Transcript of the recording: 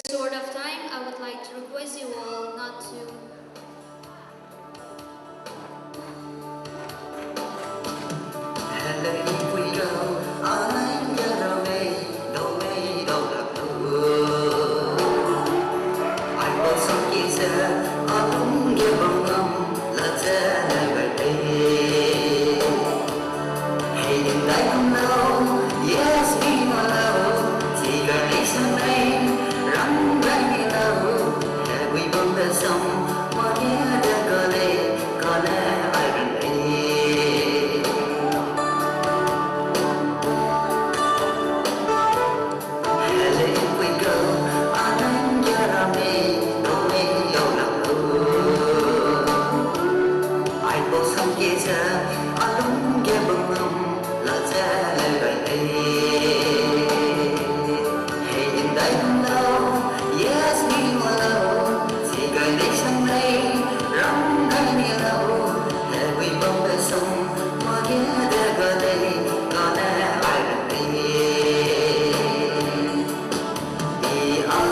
short of time, I would like to request you all not to. Yes, be my love. Chỉ cần đi sang đây, rắn rắn đi đâu. Hè quy bông đã xong, mà nhé đã có lẽ ai gần đây. Hè lên quy cầu, anh anh cho ra mê, đâu mê đâu lòng đâu. Ai bộ xong kia giờ, anh đúng kia bông hồng, là ra gần đây. Yes, be my love. Chỉ cần đi sang đây, rắn rắn đi đâu. Hè quy bông đã xong, mà ghé đã có lẽ ai gần đây. Vì ai